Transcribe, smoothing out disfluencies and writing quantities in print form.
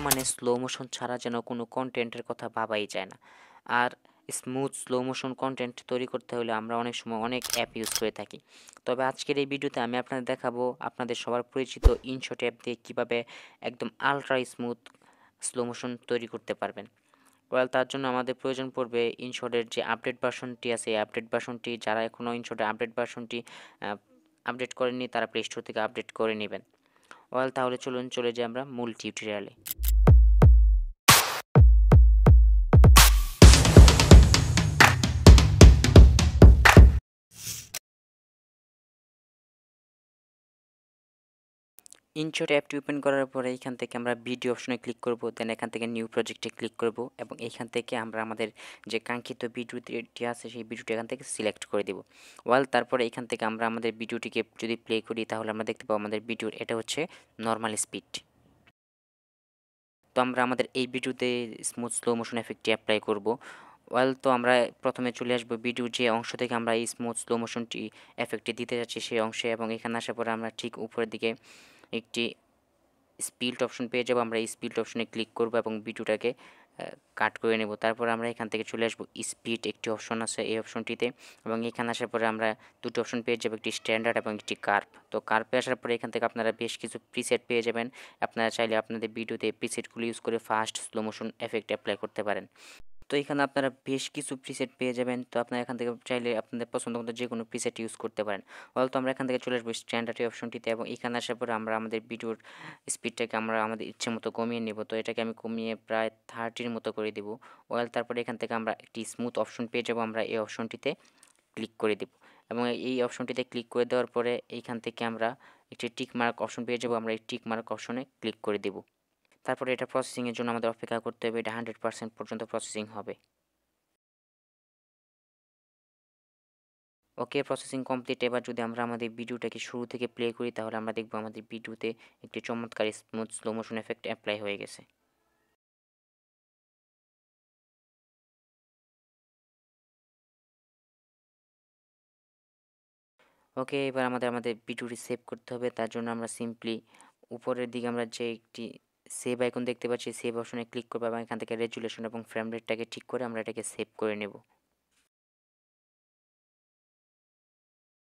বর্তমানে slow motion ছাড়া যেন কোনো কন্টেন্টের কথা ভাবাই যায় না। আর স্মুথ স্লো মোশন কন্টেন্ট তৈরি করতে হলে আমরা অনেক সময় অনেক অ্যাপ ইউজ করে থাকি। তবে আজকের এই ভিডিওতে আমি আপনাদের দেখাবো আপনাদের সবার পরিচিত ইনশট অ্যাপ দিয়ে কীভাবে একদম আলট্রা স্মুথ স্লো মোশন তৈরি করতে পারবেন। তার জন্য আমাদের প্রয়োজন পড়বে ইনশটের যে আপডেট ভার্সনটি আছে, এই আপডেট ভার্সনটি যারা এখনও ইনশটের আপডেট ভার্সনটি আপডেট করেননি তারা প্লে স্টোর থেকে আপডেট করে নেবেন। তাহলে চলুন চলে যাই আমরা মূল টিউটোরিয়ালে। ইনশট অ্যাপটি ওপেন করার পরে এখান থেকে আমরা ভিডিও অপশনে ক্লিক করব, দেন এখান থেকে নিউ প্রজেক্টে ক্লিক করব এবং এখান থেকে আমরা আমাদের যে কাঙ্ক্ষিত ভিডিওটি আছে সেই ভিডিওটি এখান থেকে সিলেক্ট করে দেব। তারপরে এখান থেকে আমরা আমাদের ভিডিওটিকে যদি প্লে করি তাহলে আমরা দেখতে পাবো আমাদের ভিডিওর এটা হচ্ছে নর্মাল স্পিড। তো আমরা আমাদের এই ভিডিওতে স্মুথ স্লো মোশন এফেক্টটি অ্যাপ্লাই করব। তো আমরা প্রথমে চলে আসবো ভিডিওর যে অংশ থেকে আমরা এই স্মুথ স্লো মোশনটি এফেক্টটি দিতে যাচ্ছি সেই অংশে, এবং এখানে আসার পরে আমরা ঠিক উপরের দিকে একটি স্পিড অপশন পেয়ে যাবো। আমরা এই স্পিড অপশনে ক্লিক করব এবং ভিডিওটাকে কাট করে নেব। তারপর আমরা এখান থেকে চলে আসবো স্পিড, একটি অপশন আছে এই অপশনটিতে, এবং এখানে আসার পরে আমরা দুটো অপশন পেয়ে যাবো, একটি স্ট্যান্ডার্ড এবং একটি কার্ভ। তো কার্ভে আসার পরে এখান থেকে আপনারা বেশ কিছু প্রিসেট পেয়ে যাবেন। আপনারা চাইলে আপনাদের ভিডিওতে প্রিসেটগুলো ইউজ করে fast slow motion effect apply করতে পারেন। তো এখানে আপনারা বেশ কিছু প্রিসেট পেয়ে যাবেন। তো আপনারা এখান থেকে চাইলে আপনাদের পছন্দ মতো যে কোনো প্রিসেট ইউজ করতে পারেন। তো আমরা এখান থেকে চলে আসবো স্ট্যান্ডার্ড অপশনটিতে, এবং এখানে আসার পরে আমরা আমাদের ভিডিওর স্পিডটাকে আমরা আমাদের ইচ্ছে মতো কমিয়ে নেব। তো এটাকে আমি কমিয়ে প্রায় 30-র মতো করে দেব। তারপরে এখান থেকে আমরা একটি স্মুথ অপশন পেয়ে যাবো, আমরা এই অপশনটিতে ক্লিক করে দেব, এবং এই অপশনটিতে ক্লিক করে দেওয়ার পরে এইখান থেকে আমরা একটি টিক মার্ক অপশন পেয়ে যাবো, আমরা এই টিক মার্ক অপশনে ক্লিক করে দেব। তারপরে এটা প্রসেসিংয়ের জন্য আমাদের অপেক্ষা করতে হবে, এটা 100% পর্যন্ত প্রসেসিং হবে। Processing complete. এবার যদি আমরা আমাদের ভিডিওটাকে শুরু থেকে প্লে করি তাহলে আমরা দেখব আমাদের ভিডিওতে একটি চমৎকার smooth slow motion effect apply হয়ে গেছে। এবার আমাদের ভিডিওটি সেভ করতে হবে। তার জন্য আমরা সিম্পলি উপরের দিকে আমরা যে একটি সেভ আইকন দেখতে পাচ্ছি, সেভ অপশনে ক্লিক করব এবং এখান থেকে রেজুলেশন এবং ফ্রেম রেটটাকে ঠিক করে আমরা এটাকে সেভ করে নেব।